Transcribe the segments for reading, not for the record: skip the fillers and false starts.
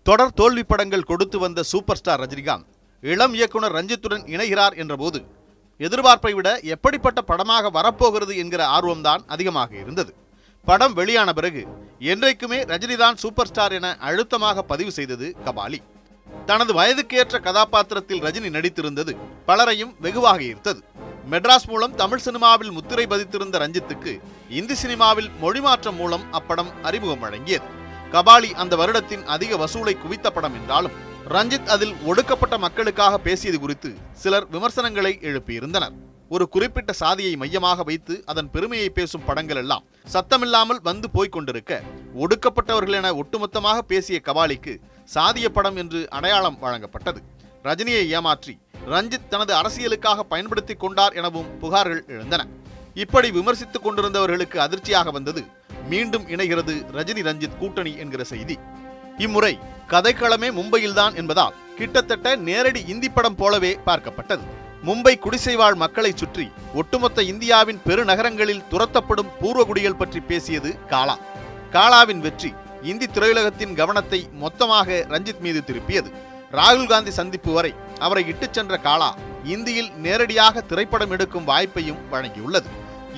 தொடர் தோல்வி படங்கள் கொடுத்து வந்த சூப்பர் ஸ்டார் ரஜினிகாந்த் இளம் இயக்குனர் ரஞ்சித்துடன் இணைகிறார் என்றபோது எதிர்பார்ப்பை விட எப்படிப்பட்ட படமாக வரப்போகிறது என்கிற ஆர்வம்தான் அதிகமாக இருந்தது. படம் வெளியான பிறகு என்றைக்குமே ரஜினிதான் சூப்பர் ஸ்டார் என அழுத்தமாக பதிவு செய்தது கபாலி. தனது வயதுக்கேற்ற கதாபாத்திரத்தில் ரஜினி நடித்திருந்தது பலரையும் வெகுவாக ஈர்த்தது. மெட்ராஸ் மூலம் தமிழ் சினிமாவில் முத்திரை பதித்திருந்த ரஞ்சித்துக்கு இந்தி சினிமாவில் மொழிமாற்றம் மூலம் அப்படம் அறிமுகம் வழங்கியது. கபாலி அந்த வருடத்தின் அதிக வசூலை குவித்த படம் என்றாலும் ரஞ்சித் அதில் ஒடுக்கப்பட்ட மக்களுக்காக பேசியது குறித்து சிலர் விமர்சனங்களை எழுப்பியிருந்தனர். ஒரு குறிப்பிட்ட சாதியை மையமாக வைத்து அதன் பெருமையை பேசும் படங்கள் எல்லாம் சத்தமில்லாமல் வந்து போய்கொண்டிருக்க, ஒடுக்கப்பட்டவர்கள் என ஒட்டுமொத்தமாக பேசிய கபாலிக்கு சாதிய படம் என்று அடையாளம் வழங்கப்பட்டது. ரஜினியை ஏமாற்றி ரஞ்சித் தனது அரசியலுக்காக பயன்படுத்திக் கொண்டார் எனவும் புகார்கள் எழுந்தன. இப்படி விமர்சித்துக் கொண்டிருந்தவர்களுக்கு அதிர்ச்சியாக வந்தது மீண்டும் இணைகிறது ரஜினி ரஞ்சித் கூட்டணி என்கிற செய்தி. இம்முறை கதைக்களமே மும்பையில்தான் என்பதால் கிட்டத்தட்ட நேரடி இந்தி படம் போலவே பார்க்கப்பட்டது. மும்பை குடிசைவாழ் மக்களை சுற்றி ஒட்டுமொத்த இந்தியாவின் பெருநகரங்களில் துரத்தப்படும் பூர்வகுடிகள் பற்றி பேசியது காலா. காலாவின் வெற்றி இந்தி திரையுலகத்தின் கவனத்தை மொத்தமாக ரஞ்சித் மீது திருப்பியது. ராகுல் காந்தி சந்திப்பு வரை அவரை இட்டுச் சென்ற காலா இந்தியில் நேரடியாக திரைப்படம் எடுக்கும் வாய்ப்பையும் வழங்கியுள்ளது.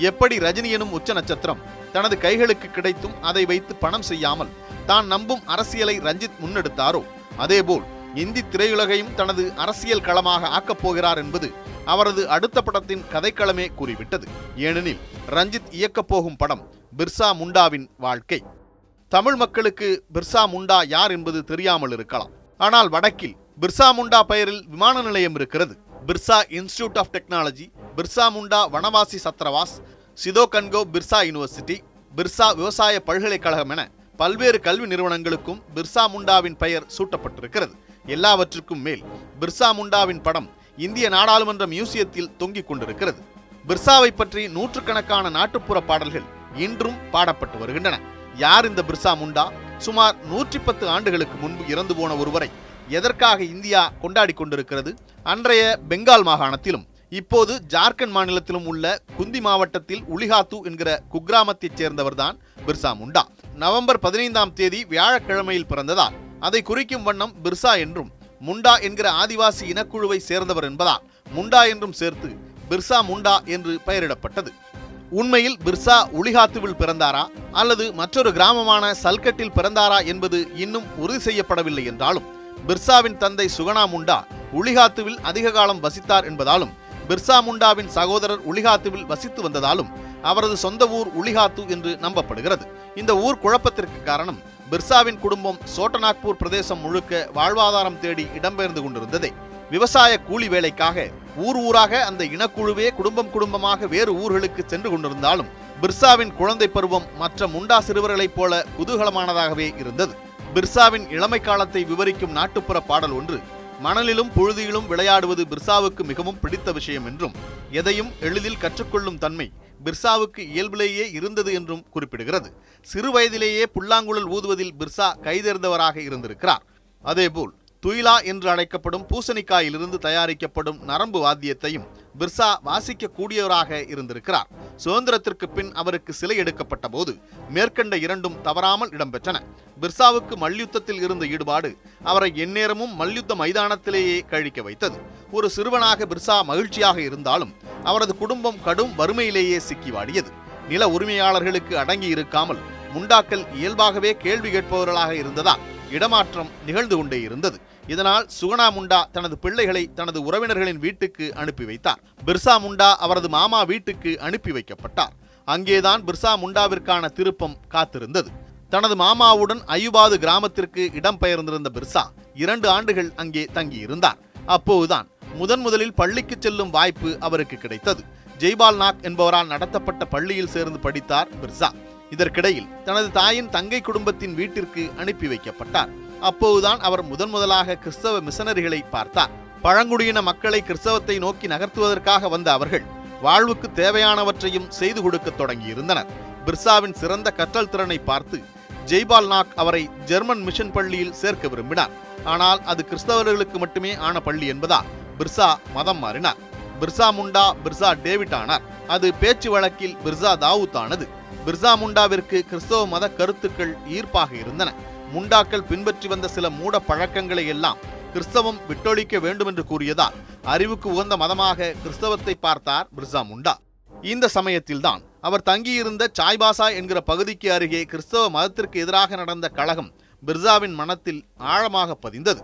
எப்படி ரஜினி எனும் உச்ச நட்சத்திரம் தனது கைகளுக்கு கிடைத்தும் அதை வைத்து பணம் செய்யாமல் தான் நம்பும் அரசியலை ரஞ்சித் முன்னெடுத்தாரோ, அதேபோல் இந்தி திரையுலகையும் தனது அரசியல் களமாக ஆக்கப் போகிறார் என்பது அவரது அடுத்த படத்தின் கதைக்களமே கூறிவிட்டது. ஏனெனில் ரஞ்சித் இயக்கப் போகும் படம் பிர்சா முண்டாவின் வாழ்க்கை. தமிழ் மக்களுக்கு பிர்சா முண்டா யார் என்பது தெரியாமல் இருக்கலாம். ஆனால் வடக்கில் பிர்சா முண்டா பெயரில் விமான நிலையம் இருக்கிறது. Birsa institute of technology, Birsa Munda Vanvasi Chhatravas, Sido Kanhu Birsa university, Birsa விவசாய பல்கலைக்கழகம் என பல்வேறு கல்வி நிறுவனங்களுக்கும் பிர்சா முண்டாவின் பெயர் சூட்டப்பட்டிருக்கிறது. எல்லாவற்றுக்கும் மேல் பிர்சா முண்டாவின் படம் இந்திய நாடாளுமன்ற மியூசியத்தில் தொங்கிக் கொண்டிருக்கிறது. பிர்சாவை பற்றி நூற்றுக்கணக்கான நாட்டுப்புற பாடல்கள் இன்றும் பாடப்பட்டு வருகின்றன. யார் இந்த பிர்சா முண்டா? சுமார் 110 ஆண்டுகளுக்கு முன்பு இறந்து போன ஒருவரை எதற்காக இந்தியா கொண்டாடி கொண்டிருக்கிறது? அன்றைய பெங்கால் மாகாணத்திலும் இப்போது ஜார்க்கண்ட் மாநிலத்திலும் உள்ள குந்தி மாவட்டத்தில் உலிஹாத்து என்கிற குக்கிராமத்தைச் சேர்ந்தவர்தான் பிர்சா முண்டா. நவம்பர் 15ஆம் தேதி வியாழக்கிழமையில் பிறந்ததால் அதை குறிக்கும் வண்ணம் பிர்சா என்றும், முண்டா என்கிற ஆதிவாசி இனக்குழுவை சேர்ந்தவர் என்பதால் முண்டா என்றும் சேர்த்து பிர்சா முண்டா என்று பெயரிடப்பட்டது. உண்மையில் பிர்சா உலிஹாத்துவில் பிறந்தாரா அல்லது மற்றொரு கிராமமான சல்கட்டில் பிறந்தாரா என்பது இன்னும் உறுதி செய்யப்படவில்லை என்றாலும், பிர்சாவின் தந்தை சுகனா முண்டா உலிஹாத்துவில் அதிக காலம் வசித்தார் என்பதாலும், பிர்சா முண்டாவின் சகோதரர் உலிஹாத்துவில் வசித்து வந்ததாலும் அவரது சொந்த ஊர் உலிஹாத்து என்று நம்பப்படுகிறது. இந்த ஊர் குழப்பத்திற்கு காரணம் பிர்சாவின் குடும்பம் சோட்டநாக்பூர் பிரதேசம் முழுக்க வாழ்வாதாரம் தேடி இடம்பெயர்ந்து கொண்டிருந்ததே. விவசாய கூலி வேலைக்காக ஊர் ஊராக அந்த இனக்குழுவே குடும்பமாக வேறு ஊர்களுக்கு சென்று கொண்டிருந்தாலும், பிர்சாவின் குழந்தை பருவம் மற்ற முண்டா சிறுவர்களைப் போல குதூகலமானதாகவே இருந்தது. பிர்சாவின் இளமை காலத்தை விவரிக்கும் நாட்டுப்புற பாடல் ஒன்று, மணலிலும் புழுதியிலும் விளையாடுவது பிர்சாவுக்கு மிகவும் பிடித்த விஷயம் என்றும், எதையும் எளிதில் கற்றுக்கொள்ளும் தன்மை பிர்சாவுக்கு இயல்பிலேயே இருந்தது என்றும் குறிப்பிடுகிறது. சிறு வயதிலேயே புல்லாங்குழல் ஊதுவதில் பிர்சா கைதேர்ந்தவராக இருந்திருக்கிறார். அதேபோல் துயிலா என்று அழைக்கப்படும் பூசணிக்காயிலிருந்து தயாரிக்கப்படும் நரம்பு வாத்தியத்தையும் பிர்சா வாசிக்க கூடியவராக இருந்திருக்கிறார். சுதந்திரத்திற்கு பின் அவருக்கு சிலை எடுக்கப்பட்ட போது மேற்கண்ட இரண்டும் தவறாமல் இடம்பெற்றன. பிர்சாவுக்கு மல்யுத்தத்தில் இருந்த ஈடுபாடு அவரை எந்நேரமும் மல்யுத்த மைதானத்திலேயே கழிக்க வைத்தது. ஒரு சிறுவனாக பிர்சா மகிழ்ச்சியாக இருந்தாலும் அவரது குடும்பம் கடும் வறுமையிலேயே சிக்கி வாடியது. நில உரிமையாளர்களுக்கு அடங்கி இருக்காமல் முண்டாக்கள் இயல்பாகவே கேள்வி கேட்பவர்களாக இருந்ததால் இடமாற்றம் நிகழ்ந்து கொண்டே இருந்தது. இதனால் சுகனா முண்டா தனது பிள்ளைகளை தனது உறவினர்களின் வீட்டுக்கு அனுப்பி வைத்தார். பிர்சா முண்டா அவரது மாமா வீட்டுக்கு அனுப்பி வைக்கப்பட்டார். அங்கேதான் பிர்சா முண்டாவிற்கான திருப்பம் காத்திருந்தது. தனது மாமாவுடன் அயுபாது கிராமத்திற்கு இடம்பெயர்ந்திருந்த பிர்சா 2 ஆண்டுகள் அங்கே தங்கியிருந்தார். அப்போதுதான் முதலில் பள்ளிக்கு செல்லும் வாய்ப்பு அவருக்கு கிடைத்தது. ஜெய்பால் நாக் என்பவரால் நடத்தப்பட்ட பள்ளியில் சேர்ந்து படித்தார் பிர்சா. இதற்கிடையில் தனது தாயின் தங்கை குடும்பத்தின் வீட்டிற்கு அனுப்பி வைக்கப்பட்டார். அப்போதுதான் அவர் முதலாக கிறிஸ்தவ மிஷனரிகளை பார்த்தார். பழங்குடியின மக்களை கிறிஸ்தவத்தை நோக்கி நகர்த்துவதற்காக வந்த அவர்கள் வாழ்வுக்கு தேவையானவற்றையும் செய்து கொடுக்க தொடங்கியிருந்தனர். பிர்சாவின் சிறந்த கற்றல் திறனை பார்த்து ஜெய்பால் நாக் அவரை ஜெர்மன் மிஷன் பள்ளியில் சேர்க்க விரும்பினார். ஆனால் அது கிறிஸ்தவர்களுக்கு மட்டுமே ஆன பள்ளி என்பதால் பிர்சா மதம் மாறினார். பிர்சா முண்டா பிர்சா டேவிட் ஆனார். அது பேச்சு வழக்கில் பிர்சா தாவூத் ஆனது. பிர்சா முண்டாவிற்கு கிறிஸ்தவ மத கருத்துக்கள் ஈர்ப்பாக இருந்தன. முண்டாக்கள் பின்பற்றி வந்த சில மூட பழக்கங்களை எல்லாம் கிறிஸ்தவம் விட்டொழிக்க வேண்டும் என்று கூறியதால் அறிவுக்கு உகந்த மதமாக கிறிஸ்தவத்தை பார்த்தார் பிர்சா முண்டா. இந்த சமயத்தில்தான் அவர் தங்கியிருந்த சாய்பாசா என்கிற பகுதிக்கு அருகே கிறிஸ்தவ மதத்திற்கு எதிராக நடந்த கலகம் பிர்சாவின் மனத்தில் ஆழமாக பதிந்தது.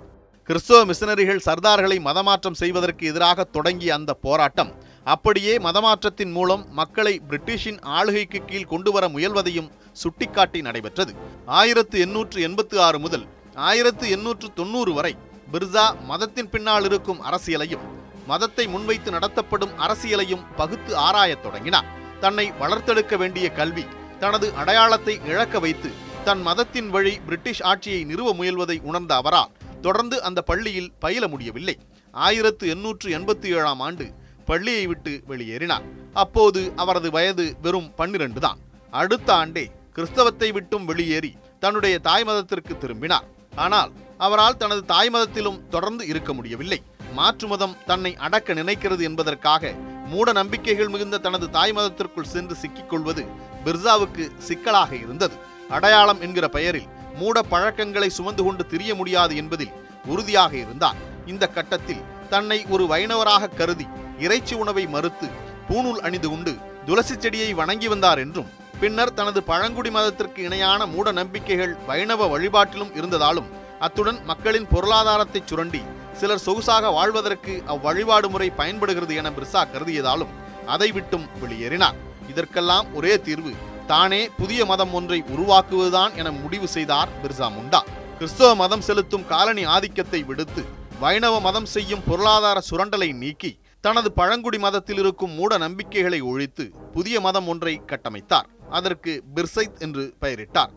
கிறிஸ்தவ மிஷனரிகள் சர்தார்களை மதமாற்றம் செய்வதற்கு எதிராக தொடங்கிய அந்த போராட்டம் அப்படியே மதமாற்றத்தின் மூலம் மக்களை பிரிட்டிஷின் ஆளுகைக்கு கீழ் கொண்டு வர முயல்வதையும் சுட்டிக்காட்டி நடைபெற்றது. 1886 முதல் 1890 வரை பிர்சா மதத்தின் பின்னால் இருக்கும் அரசியலையும் மதத்தை முன்வைத்து நடத்தப்படும் அரசியலையும் பகுத்து ஆராயத் தொடங்கினார். தன்னை வளர்த்தெடுக்க வேண்டிய கல்வி தனது அடையாளத்தை இழக்க வைத்து தன் மதத்தின் வழி பிரிட்டிஷ் ஆட்சியை நிறுவ முயல்வதை உணர்ந்த அவரால் தொடர்ந்து அந்த பள்ளியில் பயில முடியவில்லை. 1887 ஆண்டு பள்ளியை விட்டு வெளியேறினார். அப்போது அவரது வயது வெறும் 12 தான். அடுத்த ஆண்டே கிறிஸ்தவத்தை விட்டும் வெளியேறி தன்னுடைய தாய் மதத்திற்கு திரும்பினார். ஆனால் அவரால் தனது தாய் மதத்திலும் தொடர்ந்து இருக்க முடியவில்லை. மாற்று மதம் தன்னை அடக்க நினைக்கிறது என்பதற்காக மூட நம்பிக்கைகள் மிகுந்த தனது தாய் மதத்திற்குள் சென்று சிக்கிக் கொள்வது பிர்சாவுக்கு சிக்கலாக இருந்தது. அடையாளம் என்கிற பெயரில் மூட பழக்கங்களை சுமந்து கொண்டு திரிய முடியாது என்பதில் உறுதியாக இருந்தார். இந்த கட்டத்தில் தன்னை ஒரு வைணவராக கருதி இறைச்சி உணவை மறுத்து பூணூல் அணிந்து கொண்டு துளசி செடியை வணங்கி வந்தார் என்றும், பின்னர் தனது பழங்குடி மதத்திற்கு இணையான மூட நம்பிக்கைகள் வைணவ வழிபாட்டிலும் இருந்ததாலும் அத்துடன் மக்களின் பொருளாதாரத்தை சுரண்டி சிலர் சொகுசாக வாழ்வதற்கு அவ்வழிபாடு முறை பயன்படுகிறது என பிர்சா கருதியதாலும் அதை விட்டும் வெளியேறினார். இதற்கெல்லாம் ஒரே தீர்வு தானே புதிய மதம் ஒன்றை உருவாக்குவதுதான் என முடிவு செய்தார் பிர்சா முண்டா. கிறிஸ்தவ மதம் செலுத்தும் காலனி ஆதிக்கத்தை விடுத்து வைணவ மதம் செய்யும் பொருளாதார சுரண்டலை நீக்கி தனது பழங்குடி மதத்தில் இருக்கும் மூட நம்பிக்கைகளை ஒழித்து புதிய மதம் ஒன்றை கட்டமைத்தார். அதற்கு பிர்சைத் என்று பெயரிட்டார்.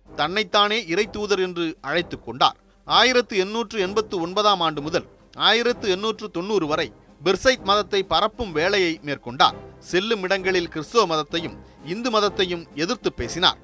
தன்னைத்தானே இறை தூதர் என்று அழைத்துக் கொண்டார். 1889 ஆண்டு முதல் 1890 வரை பிர்சைத் மதத்தை பரப்பும் வேலையை மேற்கொண்டார். செல்லும் இடங்களில் கிறிஸ்தவ மதத்தையும் இந்து மதத்தையும் எதிர்த்து பேசினார்.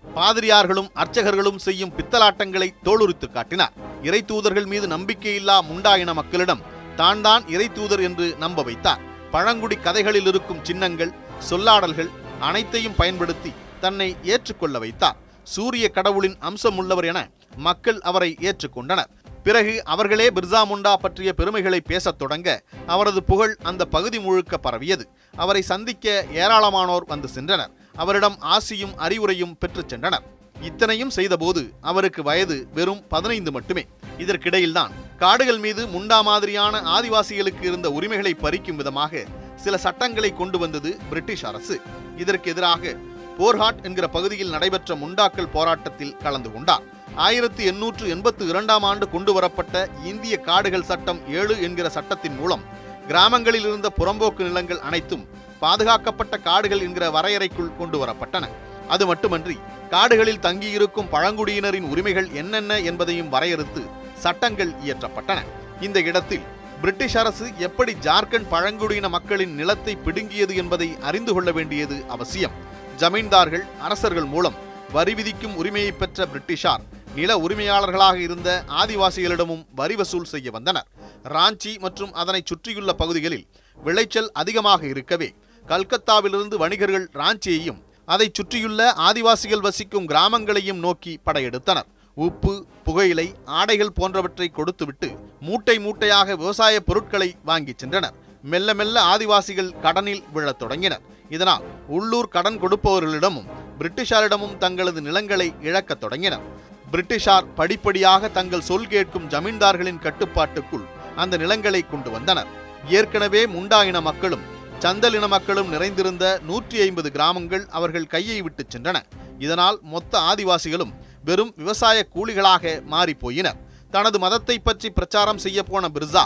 பாதிரியார்களும் அர்ச்சகர்களும் செய்யும் பித்தலாட்டங்களை தோலுரித்து காட்டினார். இறை தூதர்கள் மீது நம்பிக்கையில்லா முண்டா இன மக்களிடம் தான் இறை தூதர் என்று நம்ப வைத்தார். பழங்குடி கதைகளில் இருக்கும் சின்னங்கள், சொல்லாடல்கள் அனைத்தையும் பயன்படுத்தி தன்னை ஏற்றுக்கொள்ள வைத்தார். சூரிய கடவுளின் அம்சம் உள்ளவர் என மக்கள் அவரை ஏற்றுக்கொண்டனர். பிறகு அவர்களே பிர்சா முண்டா பற்றிய பெருமைகளை பேசத் தொடங்க அவரது புகழ் அந்த பகுதி முழுக்க பரவியது. அவரை சந்திக்க ஏராளமானோர் வந்து சென்றனர். அவரிடம் ஆசியும் அறிவுரையும் பெற்று சென்றனர். இத்தனையும் செய்தபோது அவருக்கு வயது வெறும் 15 மட்டுமே. இதற்கிடையில்தான் காடுகள் மீது முண்டா மாதிரியான ஆதிவாசிகளுக்கு இருந்த உரிமைகளை பறிக்கும் விதமாக சில சட்டங்களை கொண்டு வந்தது பிரிட்டிஷ் அரசு. இதற்கு எதிராக போர்ஹாட் என்கிற பகுதியில் நடைபெற்ற முண்டாக்கள் போராட்டத்தில் கலந்து கொண்டார். 1882 ஆண்டு கொண்டு வரப்பட்ட இந்திய காடுகள் சட்டம் 7 என்கிற சட்டத்தின் மூலம் கிராமங்களில் இருந்த புறம்போக்கு நிலங்கள் அனைத்தும் பாதுகாக்கப்பட்ட காடுகள் என்கிற வரையறைக்குள் கொண்டு வரப்பட்டன. அது மட்டுமன்றி காடுகளில் தங்கியிருக்கும் பழங்குடியினரின் உரிமைகள் என்னென்ன என்பதையும் வரையறுத்து சட்டங்கள் இயற்றப்பட்டன. இந்த இடத்தில் பிரிட்டிஷ் அரசு எப்படி ஜார்க்கண்ட் பழங்குடியின மக்களின் நிலத்தை பிடுங்கியது என்பதை அறிந்து கொள்ள வேண்டியது அவசியம். ஜமீன்தார்கள், அரசர்கள் மூலம் வரி விதிக்கும் உரிமையை பெற்ற பிரிட்டிஷார் நில உரிமையாளர்களாக இருந்த ஆதிவாசிகளிடமும் வரி வசூல் செய்ய வந்தனர். ராஞ்சி மற்றும் அதனை சுற்றியுள்ள பகுதிகளில் விளைச்சல் அதிகமாக இருக்கவே கல்கத்தாவிலிருந்து வணிகர்கள் ராஞ்சியையும் அதை சுற்றியுள்ள ஆதிவாசிகள் வசிக்கும் கிராமங்களையும் நோக்கி படையெடுத்தனர். உப்பு, புகையிலை, ஆடைகள் போன்றவற்றை கொடுத்துவிட்டு மூட்டை மூட்டையாக விவசாய பொருட்களை வாங்கி சென்றனர். மெல்ல மெல்ல ஆதிவாசிகள் கடனில் விழத் தொடங்கினர். இதனால் உள்ளூர் கடன் கொடுப்பவர்களிடமும் பிரிட்டிஷாரிடமும் தங்களது நிலங்களை இழக்கத் தொடங்கினர். பிரிட்டிஷார் படிப்படியாக தங்கள் சொல் கேட்கும் ஜமீன்தார்களின் கட்டுப்பாட்டுக்குள் அந்த நிலங்களை கொண்டு வந்தனர். ஏற்கனவே முண்டா இன மக்களும் சந்தல் இன மக்களும் நிறைந்திருந்த 150 கிராமங்கள் அவர்கள் கையை விட்டு சென்றன. இதனால் மொத்த ஆதிவாசிகளும் வெறும் விவசாய கூலிகளாக மாறிப்போயினர். தனது மதத்தை பற்றி பிரச்சாரம் செய்ய போன பிர்சா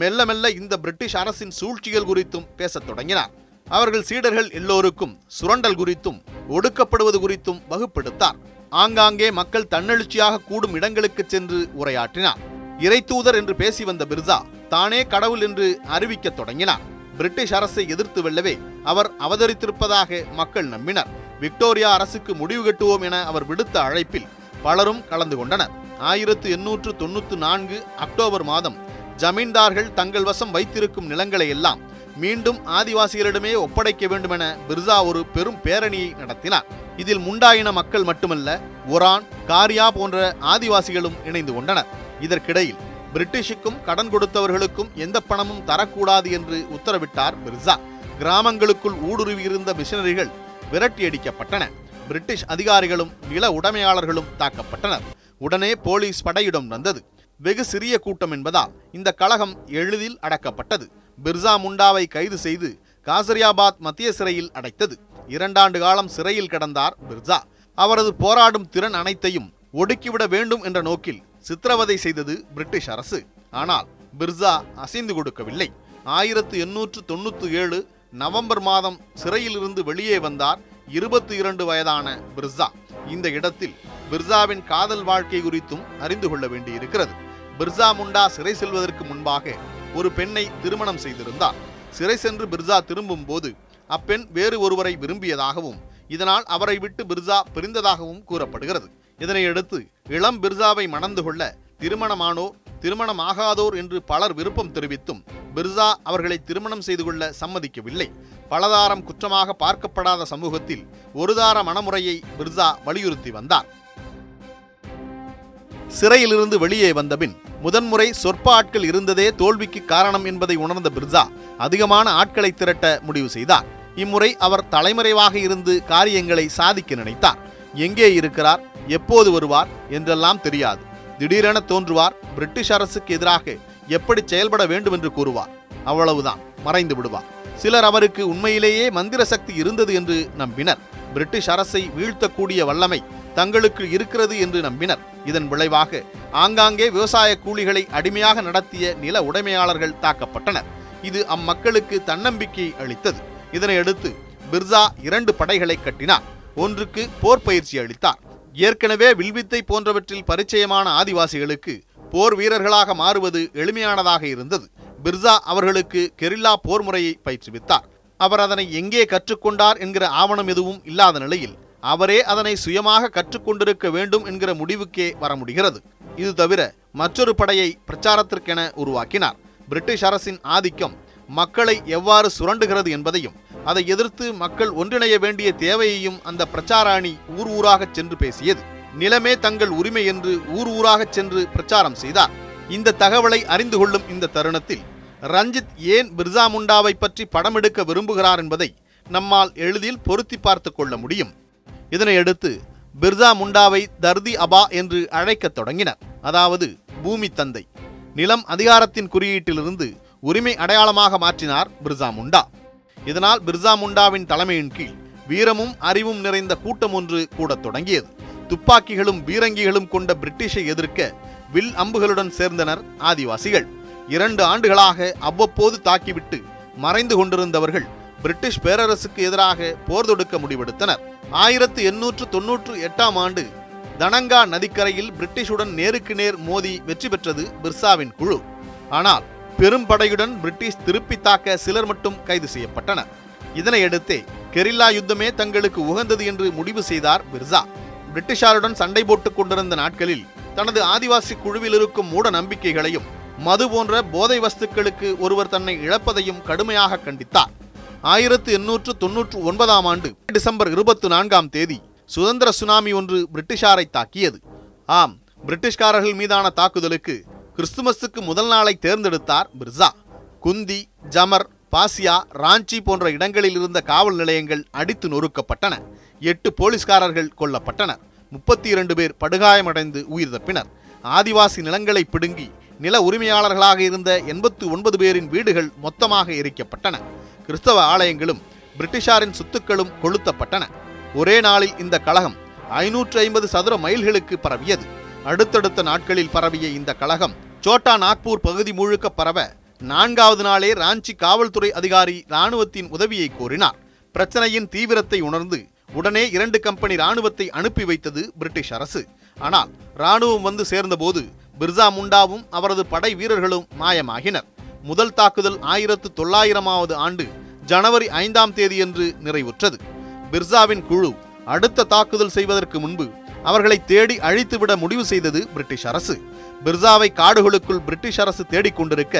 மெல்ல மெல்ல இந்த பிரிட்டிஷ் அரசின் சூழ்ச்சிகள் குறித்தும் பேசத் தொடங்கினார். அவர்கள் சீடர்கள் எல்லோருக்கும் சுரண்டல் குறித்தும் ஒடுக்கப்படுவது குறித்தும் வகுப்பெடுத்தார். ஆங்காங்கே மக்கள் தன்னெழுச்சியாக கூடும் இடங்களுக்கு சென்று உரையாற்றினார். இறை தூதர் என்று பேசி வந்த பிர்சா தானே கடவுள் என்று அறிவிக்க தொடங்கினார். பிரிட்டிஷ் அரசை எதிர்த்து வெல்லவே அவர் அவதரித்திருப்பதாக மக்கள் நம்பினர். விக்டோரியா அரசுக்கு முடிவு கட்டுவோம் என அவர் விடுத்த அழைப்பில் பலரும் கலந்து கொண்டனர். 1894 அக்டோபர் மாதம் ஜமீன்தார்கள் தங்கள் வசம் வைத்திருக்கும் நிலங்களை எல்லாம் மீண்டும் ஆதிவாசிகளிடமே ஒப்படைக்க வேண்டும் என பிர்சா ஒரு பெரும் பேரணியை நடத்தினார். இதில் முண்டாயின மக்கள் மட்டுமல்ல, ஒரான், காரியா போன்ற ஆதிவாசிகளும் இணைந்து கொண்டனர். இதற்கிடையில் பிரிட்டிஷுக்கும் கடன் கொடுத்தவர்களுக்கும் எந்த பணமும் தரக்கூடாது என்று உத்தரவிட்டார் மிர்சா. கிராமங்களுக்குள் ஊடுருவியிருந்த மிஷனரிகள் விரட்டியடிக்கப்பட்டன. பிரிட்டிஷ் அதிகாரிகளும் நில உடைமையாளர்களும் தாக்கப்பட்டனர். உடனே போலீஸ் படையிடம் வந்தது. வெகு சிறிய கூட்டம் என்பதால் இந்த கலகம் எளிதில் அடக்கப்பட்டது. பிர்சா முண்டாவை கைது செய்து காசரியாபாத் மத்திய சிறையில் அடைத்தது. 2 ஆண்டு காலம் சிறையில் கிடந்தார் பிர்சா. அவரது போராடும் திறன் அனைத்தையும் ஒடுக்கிவிட வேண்டும் என்ற நோக்கில் சித்திரவதை செய்தது பிரிட்டிஷ் அரசு. ஆனால் பிர்சா அசைந்து கொடுக்கவில்லை. 1897 நவம்பர் மாதம் சிறையிலிருந்து வெளியே வந்தார் 22 வயதான பிர்சா. இந்த இடத்தில் பிர்சாவின் காதல் வாழ்க்கை குறித்தும் அறிந்து கொள்ள வேண்டியிருக்கிறது. பிர்சா முண்டா சிறை செல்வதற்கு முன்பாக ஒரு பெண்ணை திருமணம் செய்திருந்தார். சிறை சென்று பிர்சா திரும்பும் போது அப்பெண் வேறு ஒருவரை விரும்பியதாகவும் இதனால் அவரை விட்டு பிர்சா பிரிந்ததாகவும் கூறப்படுகிறது. இதனையடுத்து இளம் பிர்சாவை மணந்து கொள்ள திருமணமானோர், திருமணமாகாதோர் என்று பலர் விருப்பம் தெரிவித்தும் பிர்சா அவர்களை திருமணம் செய்து கொள்ள சம்மதிக்கவில்லை. பலதாரம் குற்றமாக பார்க்கப்படாத சமூகத்தில் ஒருதார மணமுறையை பிர்சா வலியுறுத்தி வந்தார். சிறையிலிருந்து வெளியே வந்தபின் முதன்முறை சொற்ப ஆட்கள் இருந்ததே தோல்விக்கு காரணம் என்பதை உணர்ந்த பிர்சா அதிகமான ஆட்களை திரட்ட முடிவு செய்தார். இம்முறை அவர் தலைமறைவாக இருந்து காரியங்களை சாதிக்க நினைத்தார். எங்கே இருக்கிறார், எப்போது வருவார் என்றெல்லாம் தெரியாது. திடீரென தோன்றுவார். பிரிட்டிஷ் அரசுக்கு எதிராக எப்படி செயல்பட வேண்டும் என்று கூறுவார். அவ்வளவுதான், மறைந்து விடுவார். சிலர் அவருக்கு உண்மையிலேயே மந்திர சக்தி இருந்தது என்று நம்பினர். பிரிட்டிஷ் அரசை வீழ்த்தக்கூடிய வல்லமை தங்களுக்கு இருக்கிறது என்று நம்பினர். இதன் விளைவாக ஆங்காங்கே விவசாய கூலிகளை அடிமையாக நடத்திய நில உடைமையாளர்கள் தாக்கப்பட்டனர். இது அம்மக்களுக்கு தன்னம்பிக்கை அளித்தது. இதனையடுத்து பிர்சா 2 படைகளை கட்டினார். ஒன்றுக்கு போர் பயிற்சி அளித்தார். ஏற்கனவே வில்வித்தை போன்றவற்றில் பரிச்சயமான ஆதிவாசிகளுக்கு போர் வீரர்களாக மாறுவது எளிமையானதாக இருந்தது. பிர்சா அவர்களுக்கு கெரில்லா போர் முறையை பயிற்றுவித்தார். அவர் அதனை எங்கே கற்றுக்கொண்டார் என்கிற ஆவணம் எதுவும் இல்லாத நிலையில் அவரே அதனை சுயமாக கற்றுக்கொண்டிருக்க வேண்டும் என்கிற முடிவுக்கே வர முடிகிறது. இது தவிர மற்றொரு படையை பிரச்சாரத்திற்கென உருவாக்கினார். பிரிட்டிஷ் அரசின் ஆதிக்கம் மக்களை எவ்வாறு சுரண்டுகிறது என்பதையும் அதை எதிர்த்து மக்கள் ஒன்றிணைய வேண்டிய தேவையையும் அந்த பிரச்சார அணி ஊர் ஊராகச் சென்று பேசியது. நிலமே தங்கள் உரிமை என்று ஊர் ஊராகச் சென்று பிரச்சாரம் செய்தார். இந்த தகவலை அறிந்து கொள்ளும் இந்த தருணத்தில் ரஞ்சித் ஏன் பிர்சா முண்டாவை பற்றி படம் எடுக்க விரும்புகிறார் என்பதை நம்மால் எளிதில் பொருத்தி பார்த்து கொள்ள முடியும். இதனையடுத்து பிர்சா முண்டாவை தர்தி அபா என்று அழைக்கத் தொடங்கினர். அதாவது பூமி தந்தை. நிலம் அதிகாரத்தின் குறியீட்டிலிருந்து உரிமை அடையாளமாக மாற்றினார் பிர்சா முண்டா. இதனால் பிர்சா முண்டாவின் தலைமையின் கீழ் வீரமும் அறிவும் நிறைந்த கூட்டம் ஒன்று கூடத் தொடங்கியது. துப்பாக்கிகளும் பீரங்கிகளும் கொண்ட பிரிட்டிஷை எதிர்க்க வில் அம்புகளுடன் சேர்ந்தனர் ஆதிவாசிகள். 2 ஆண்டுகளாக அவ்வப்போது தாக்கிவிட்டு மறைந்து கொண்டிருந்தவர்கள் பிரிட்டிஷ் பேரரசுக்கு எதிராக போர் தொடுக்க முடிவெடுத்தனர். 1898ஆம் ஆண்டு தனங்கா நதிக்கரையில் பிரிட்டிஷுடன் நேருக்கு நேர் மோதி வெற்றி பெற்றது பிர்சாவின் குழு. ஆனால் பெரும் படையுடன் பிரிட்டிஷ் திருப்பி தாக்க சிலர் மட்டும் கைது செய்யப்பட்டனர். இதனையடுத்தே கெரில்லா யுத்தமே தங்களுக்கு உகந்தது என்று முடிவு செய்தார் பிர்சா. பிரிட்டிஷாருடன் சண்டை போட்டுக் கொண்டிருந்த நாட்களில் தனது ஆதிவாசி குழுவில் இருக்கும் மூட நம்பிக்கைகளையும் மது போன்ற போதை வஸ்துக்களுக்கு ஒருவர் தன்னை இழப்பதையும் கடுமையாக கண்டித்தார். 1899ஆம் ஆண்டு டிசம்பர் 24ஆம் தேதி சுதந்திர சுனாமி ஒன்று பிரிட்டிஷாரை தாக்கியது. ஆம், பிரிட்டிஷ்காரர்கள் மீதான தாக்குதலுக்கு கிறிஸ்துமஸுக்கு முதல் நாளை தேர்ந்தெடுத்தார் பிர்சா. குந்தி, ஜமர், பாசியா, ராஞ்சி போன்ற இடங்களில் இருந்த காவல் நிலையங்கள் அடித்து நொறுக்கப்பட்டன. 8 போலீஸ்காரர்கள் கொல்லப்பட்டனர். 32 பேர் படுகாயமடைந்து உயிர் தப்பினர். ஆதிவாசி நிலங்களை பிடுங்கி நில உரிமையாளர்களாக இருந்த 89 பேரின் வீடுகள் மொத்தமாக எரிக்கப்பட்டன. கிறிஸ்தவ ஆலயங்களும் பிரிட்டிஷாரின் சொத்துக்களும் கொளுத்தப்பட்டன. ஒரே நாளில் இந்த கலகம் 550 சதுர மைல்களுக்கு பரவியது. அடுத்தடுத்த நாட்களில் பரவிய இந்த கலகம் சோட்டா நாக்பூர் பகுதி முழுக்க பரவ 4வது நாளே ராஞ்சி காவல்துறை அதிகாரி இராணுவத்தின் உதவியை கோரினார். பிரச்சனையின் தீவிரத்தை உணர்ந்து உடனே 2 கம்பெனி இராணுவத்தை அனுப்பி வைத்தது பிரிட்டிஷ் அரசு. ஆனால் இராணுவம் வந்து சேர்ந்தபோது பிர்சா முண்டாவும் அவரது படை வீரர்களும் மாயமாகினர். முதல் தாக்குதல் 1900ஆவது ஆண்டு ஜனவரி 5ஆம் தேதியன்று நிறைவுற்றது. பிர்சாவின் குழு அடுத்த தாக்குதல் செய்வதற்கு முன்பு அவர்களை தேடி அழித்துவிட முடிவு செய்தது பிரிட்டிஷ் அரசு. பிர்சாவை காடுகளுக்குள் பிரிட்டிஷ் அரசு தேடிக்கொண்டிருக்க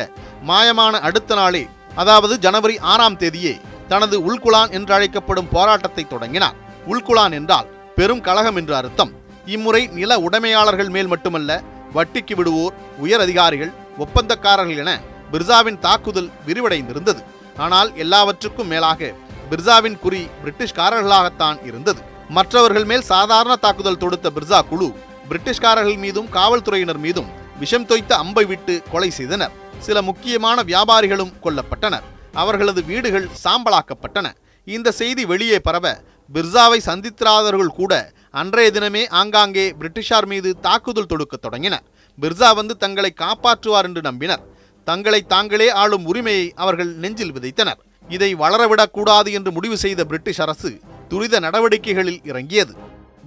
மாயமான அடுத்த நாளே, அதாவது ஜனவரி 6ஆம் தேதியே தனது உள்குலான் என்று அழைக்கப்படும் போராட்டத்தை தொடங்கினார். உள்குலான் என்றால் பெரும் கலகம் என்று அர்த்தம். இம்முறை நில உடைமையாளர்கள் மேல் மட்டுமல்ல, வட்டிக்கு விடுவோர், உயர் அதிகாரிகள், ஒப்பந்தக்காரர்கள் என பிர்சாவின் தாக்குதல் விரிவடைந்திருந்தது. ஆனால் எல்லாவற்றுக்கும் மேலாக பிர்சாவின் குறி பிரிட்டிஷ்காரர்களாகத்தான் இருந்தது. மற்றவர்கள் மேல் சாதாரண தாக்குதல் தொடுத்த பிர்சா குழு பிரிட்டிஷ்காரர்கள் மீதும் காவல்துறையினர் மீதும் விஷம் தோய்த்த அம்பை விட்டு கொலை செய்தனர். சில முக்கியமான வியாபாரிகளும் கொல்லப்பட்டனர். அவர்களது வீடுகள் சாம்பலாக்கப்பட்டன. இந்த செய்தி வெளியே பரவ பிர்சாவை சந்தித்திராதவர்கள் கூட அன்றைய தினமே ஆங்காங்கே பிரிட்டிஷார் மீது தாக்குதல் தொடுக்க தொடங்கினர். பிர்சா வந்து தங்களை காப்பாற்றுவார் என்று நம்பினர். தங்களை தாங்களே ஆளும் உரிமையை அவர்கள் நெஞ்சில் விதைத்தனர். இதை வளரவிடக்கூடாது என்று முடிவு செய்த பிரிட்டிஷ் அரசு துரித நடவடிக்கைகளில் இறங்கியது.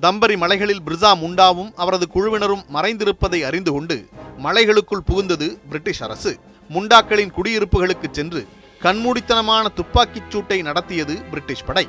தம்பரி மலைகளில் பிர்சா முண்டாவும் அவரது குழுவினரும் மறைந்திருப்பதை அறிந்து கொண்டு மலைகளுக்குள் புகுந்தது பிரிட்டிஷ் அரசு. முண்டாக்களின் குடியிருப்புகளுக்கு சென்று கண்மூடித்தனமான துப்பாக்கிச் சூட்டை நடத்தியது பிரிட்டிஷ் படை.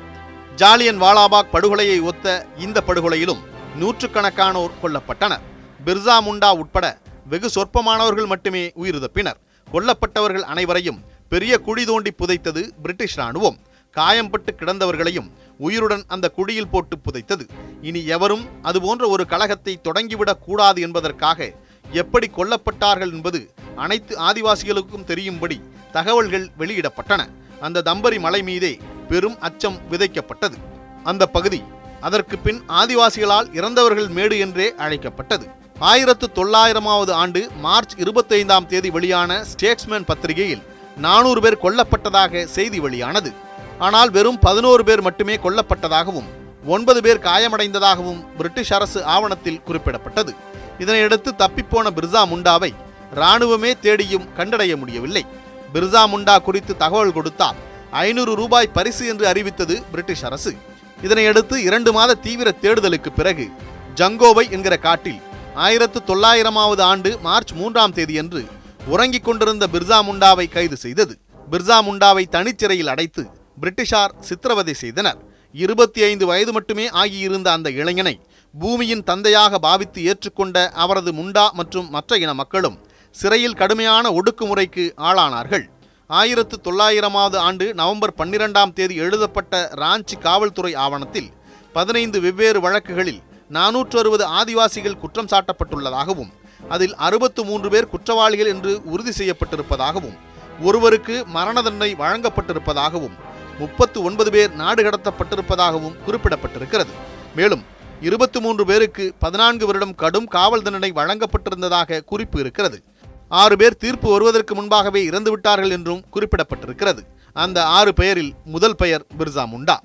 ஜாலியன் வாலாபாக் படுகொலையை ஒத்த இந்த படுகொலையிலும் நூற்றுக்கணக்கானோர் கொல்லப்பட்டனர். பிர்சா முண்டா உட்பட வெகு சொற்பமானவர்கள் மட்டுமே உயிர் தப்பினர். கொல்லப்பட்டவர்கள் அனைவரையும் பெரிய குழி தோண்டி புதைத்தது பிரிட்டிஷ் ராணுவம். காயம்பட்டு கிடந்தவர்களையும் உயிருடன் அந்த குழியில் போட்டு புதைத்தது. இனி எவரும் அதுபோன்ற ஒரு கலகத்தை தொடங்கிவிடக் கூடாது என்பதற்காக எப்படி கொல்லப்பட்டார்கள் என்பது அனைத்து ஆதிவாசிகளுக்கும் தெரியும்படி தகவல்கள் வெளியிடப்பட்டன. அந்த தம்பரி மலை மீதே பெரும் அச்சம் விதைக்கப்பட்டது. அந்த பகுதி அதற்கு பின் ஆதிவாசிகளால் இறந்தவர்கள் மேடு என்றே அழைக்கப்பட்டது. 1900ஆவது ஆண்டு மார்ச் 25ஆம் தேதி வெளியான ஸ்டேட்ஸ்மேன் பத்திரிகையில் 400 பேர் கொல்லப்பட்டதாக செய்தி வெளியானது. ஆனால் வெறும் 11 பேர் மட்டுமே கொல்லப்பட்டதாகவும் 9 பேர் காயமடைந்ததாகவும் பிரிட்டிஷ் அரசு ஆவணத்தில் குறிப்பிடப்பட்டது. இதனையடுத்து தப்பிப்போன பிர்சா முண்டாவை இராணுவமே தேடியும் கண்டடைய முடியவில்லை. பிர்சா முண்டா குறித்து தகவல் கொடுத்தால் 500 ரூபாய் பரிசு என்று அறிவித்தது பிரிட்டிஷ் அரசு. இதனையடுத்து 2 மாத தீவிர தேடுதலுக்கு பிறகு ஜங்கோவை என்கிற காட்டில் 1900ஆவது ஆண்டு மார்ச் 3ஆம் தேதியன்று உறங்கிக் கொண்டிருந்த பிர்சா முண்டாவை கைது செய்தது. பிர்சா முண்டாவை தனிச்சிறையில் அடைத்து பிரிட்டிஷார் சித்திரவதை செய்தனர். 25 வயது மட்டுமே ஆகியிருந்த அந்த இளைஞனை பூமியின் தந்தையாக பாவித்து ஏற்றுக்கொண்ட அவரது முண்டா மற்றும் மற்ற இன மக்களும் சிறையில் கடுமையான ஒடுக்குமுறைக்கு ஆளானார்கள். 1900ஆவது ஆண்டு நவம்பர் 12ஆம் தேதி எழுதப்பட்ட ராஞ்சி காவல்துறை ஆவணத்தில் 15 வெவ்வேறு வழக்குகளில் 460 ஆதிவாசிகள் குற்றம் சாட்டப்பட்டுள்ளதாகவும் அதில் 63 பேர் குற்றவாளிகள் என்று உறுதி செய்யப்பட்டிருப்பதாகவும் ஒருவருக்கு மரண தண்டனை வழங்கப்பட்டிருப்பதாகவும் 39 பேர் நாடு கடத்தப்பட்டிருப்பதாகவும் குறிப்பிடப்பட்டிருக்கிறது. மேலும் 23 பேருக்கு 14 வருடம் கடும் காவல் தண்டனை வழங்கப்பட்டிருந்ததாக குறிப்பு இருக்கிறது. 6 பேர் தீர்ப்பு வருவதற்கு முன்பாகவே இறந்துவிட்டார்கள் என்றும் குறிப்பிடப்பட்டிருக்கிறது. அந்த 6 பெயரில் முதல் பெயர் பிர்சா முண்டா.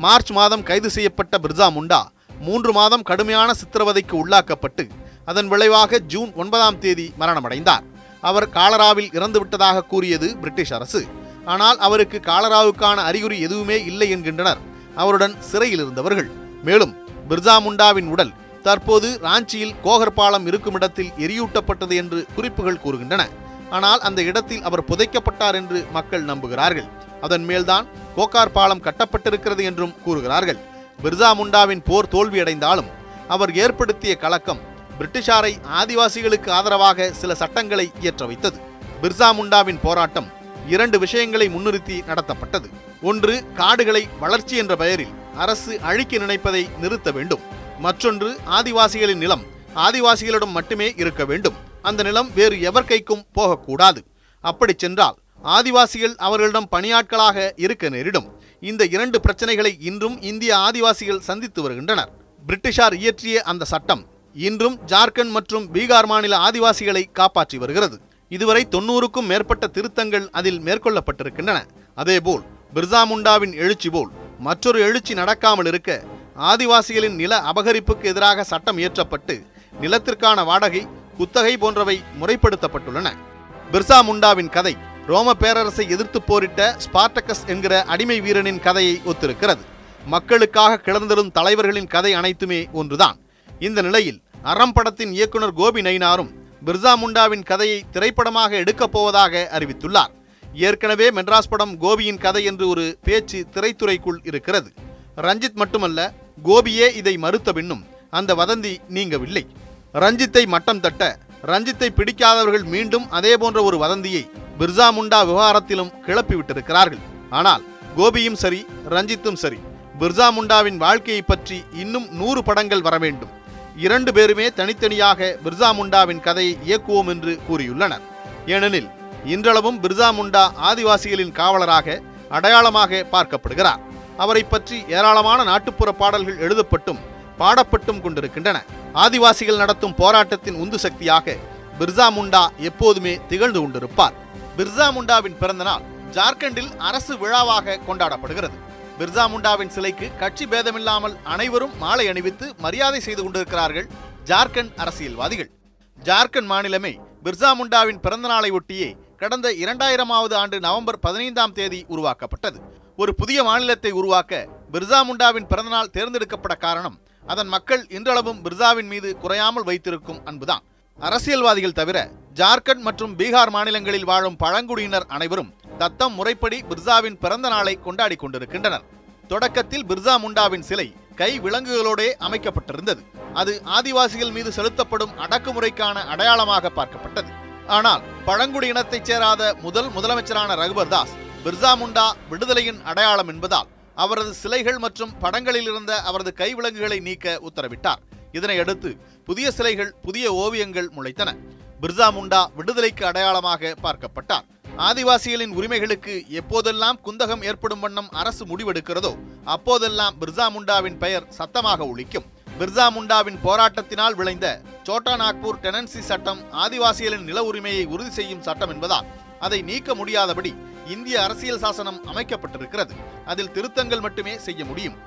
மார்ச் மாதம் கைது செய்யப்பட்ட பிர்சா முண்டா 3 மாதம் கடுமையான சித்திரவதைக்கு உள்ளாக்கப்பட்டு அதன் விளைவாக ஜூன் 9ஆம் தேதி மரணமடைந்தார். அவர் காலராவில் இறந்துவிட்டதாக கூறியது பிரிட்டிஷ் அரசு. ஆனால் அவருக்கு காலராவுக்கான அறிகுறி எதுவுமே இல்லை என்கின்றனர் அவருடன் சிறையில் இருந்தவர்கள். மேலும் பிர்சா முண்டாவின் உடல் தற்போது ராஞ்சியில் கோகர் பாலம் இருக்கும் இடத்தில் எரியூட்டப்பட்டது என்று குறிப்புகள் கூறுகின்றன. ஆனால் அந்த இடத்தில் அவர் புதைக்கப்பட்டார் என்று மக்கள் நம்புகிறார்கள். அதன் மேல்தான் கோகார் பாலம் கட்டப்பட்டிருக்கிறது என்றும் கூறுகிறார்கள். பிர்சா முண்டாவின் போர் தோல்வியடைந்தாலும் அவர் ஏற்படுத்திய கலக்கம் பிரிட்டிஷாரை ஆதிவாசிகளுக்கு ஆதரவாக சில சட்டங்களை இயற்ற வைத்தது. பிர்சா முண்டாவின் போராட்டம் 2 விஷயங்களை முன்னிறுத்தி நடத்தப்பட்டது. ஒன்று, காடுகளை வளர்ச்சி என்ற பெயரில் அரசு அழிக்க நினைப்பதை நிறுத்த வேண்டும். மற்றொன்று, ஆதிவாசிகளின் நிலம் ஆதிவாசிகளிடம் மட்டுமே இருக்க வேண்டும். அந்த நிலம் வேறு எவர் கைக்கும் போகக்கூடாது. அப்படி சென்றால் ஆதிவாசிகள் அவர்களிடம் பணியாட்களாக இருக்க நேரிடும். இந்த 2 பிரச்சனைகளை இன்றும் இந்திய ஆதிவாசிகள் சந்தித்து வருகின்றனர். பிரிட்டிஷார் இயற்றிய அந்த சட்டம் இன்றும் ஜார்க்கண்ட் மற்றும் பீகார் மாநில ஆதிவாசிகளை காப்பாற்றி வருகிறது. இதுவரை 90க்கும் மேற்பட்ட திருத்தங்கள் அதில் மேற்கொள்ளப்பட்டிருக்கின்றன. அதேபோல் பிர்சா முண்டாவின் எழுச்சி போல் மற்றொரு எழுச்சி நடக்காமல் இருக்க ஆதிவாசிகளின் நில அபகரிப்புக்கு எதிராக சட்டம் இயற்றப்பட்டு நிலத்திற்கான வாடகை, குத்தகை போன்றவை முறைப்படுத்தப்பட்டுள்ளன. பிர்சா முண்டாவின் கதை ரோம பேரரசை எதிர்த்து போரிட்ட ஸ்பார்டகஸ் என்கிற அடிமை வீரனின் கதையை ஒத்திருக்கிறது. மக்களுக்காக கிளர்ந்தெழும் தலைவர்களின் கதை அனைத்துமே ஒன்றுதான். இந்த நிலையில் அறம் படத்தின் இயக்குனர் கோபி நயினாரும் பிர்சா முண்டாவின் கதையை திரைப்படமாக எடுக்கப் போவதாக அறிவித்துள்ளார். ஏற்கனவே மெட்ராஸ் படம் கோபியின் கதை என்று ஒரு பேச்சு திரைத்துறைக்குள் இருக்கிறது. ரஞ்சித் மட்டுமல்ல, கோபியே இதை மறுத்த பின்னும் அந்த வதந்தி நீங்கவில்லை. ரஞ்சித்தை மட்டம் தட்ட ரஞ்சித்தை பிடிக்காதவர்கள் மீண்டும் அதே போன்ற ஒரு வதந்தியை பிர்சா முண்டா விவகாரத்திலும் கிளப்பிவிட்டிருக்கிறார்கள். ஆனால் கோபியும் சரி, ரஞ்சித்தும் சரி, பிர்சா முண்டாவின் வாழ்க்கையை பற்றி இன்னும் 100 படங்கள் வர வேண்டும். 2 பேருமே தனித்தனியாக பிர்சா முண்டாவின் கதையை இயக்குவோம் என்று கூறியுள்ளனர். ஏனெனில் இன்றளவும் பிர்சா முண்டா ஆதிவாசிகளின் காவலராக அடையாளமாக பார்க்கப்படுகிறார். அவரை பற்றி ஏராளமான நாட்டுப்புற பாடல்கள் எழுதப்பட்டும் பாடப்பட்டும் கொண்டிருக்கின்றன. ஆதிவாசிகள் நடத்தும் போராட்டத்தின் உந்து சக்தியாக பிர்சா முண்டா எப்போதுமே திகழ்ந்து கொண்டிருப்பார். பிர்சா முண்டாவின் பிறந்தநாள் ஜார்க்கண்டில் அரசு விழாவாக கொண்டாடப்படுகிறது. பிர்சா முண்டாவின் சிலைக்கு கட்சி பேதமில்லாமல் அனைவரும் மாலை அணிவித்து மரியாதை செய்து கொண்டிருக்கிறார்கள் ஜார்க்கண்ட் அரசியல்வாதிகள். ஜார்க்கண்ட் மாநிலமே பிர்சா முண்டாவின் பிறந்த நாளை ஒட்டியே கடந்த 2000ஆவது ஆண்டு நவம்பர் 15ஆம் தேதி உருவாக்கப்பட்டது. ஒரு புதிய மாநிலத்தை உருவாக்க பிர்சா முண்டாவின் பிறந்தநாள் தேர்ந்தெடுக்கப்பட காரணம் அதன் மக்கள் இன்றளவும் பிர்சாவின் மீது குறையாமல் வைத்திருக்கும் அன்புதான். அரசியல்வாதிகள் தவிர ஜார்க்கண்ட் மற்றும் பீகார் மாநிலங்களில் வாழும் பழங்குடியினர் அனைவரும் தத்தம் முறைப்படி பிர்சாவின் பிறந்த நாளை கொண்டாடி கொண்டிருக்கின்றனர். தொடக்கத்தில் பிர்சா முண்டாவின் சிலை கை விலங்குகளோடே அமைக்கப்பட்டிருந்தது. அது ஆதிவாசிகள் மீது செலுத்தப்படும் அடக்குமுறைக்கான அடையாளமாக பார்க்கப்பட்டது. ஆனால் பழங்குடியினத்தைச் சேராத முதலமைச்சரான ரகுபர் தாஸ் பிர்சா முண்டா விடுதலையின் அடையாளம் என்பதால் அவரது சிலைகள் மற்றும் படங்களில் இருந்த அவரது கை விலங்குகளை நீக்க உத்தரவிட்டார். இதனையடுத்து புதிய சிலைகள், புதிய ஓவியங்கள் முளைத்தன. பிர்சா முண்டா விடுதலைக்கு அடையாளமாக பார்க்கப்பட்டார். ஆதிவாசிகளின் உரிமைகளுக்கு எப்போதெல்லாம் குந்தகம் ஏற்படும் வண்ணம் அரசு முடிவெடுக்கிறதோ அப்போதெல்லாம் பிர்சா முண்டாவின் பெயர் சத்தமாக ஒலிக்கும். பிர்சா முண்டாவின் போராட்டத்தினால் விளைந்த சோட்டா நாக்பூர் டெனன்சி சட்டம் ஆதிவாசிகளின் நில உரிமையை உறுதி செய்யும் சட்டம் என்பதால் அதை நீக்க முடியாதபடி இந்திய அரசியல் சாசனம் அமைக்கப்பட்டிருக்கிறது. அதில் திருத்தங்கள் மட்டுமே செய்ய முடியும்.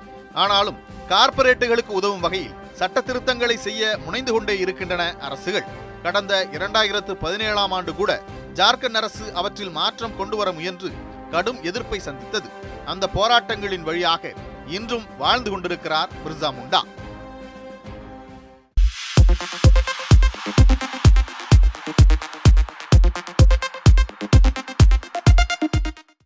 ஆனாலும் கார்ப்பரேட்டுகளுக்கு உதவும் வகையில் சட்ட திருத்தங்களை செய்ய முனைந்து கொண்டே இருக்கின்றன அரசுகள். கடந்த 2017ஆம் ஆண்டு கூட ஜார்க்கண்ட் அரசு அவற்றில் மாற்றம் கொண்டு வர முயன்று கடும் எதிர்ப்பை சந்தித்தது. அந்த போராட்டங்களின் வழியாக இன்றும் வாழ்ந்து கொண்டிருக்கிறார் பிர்சா முண்டா.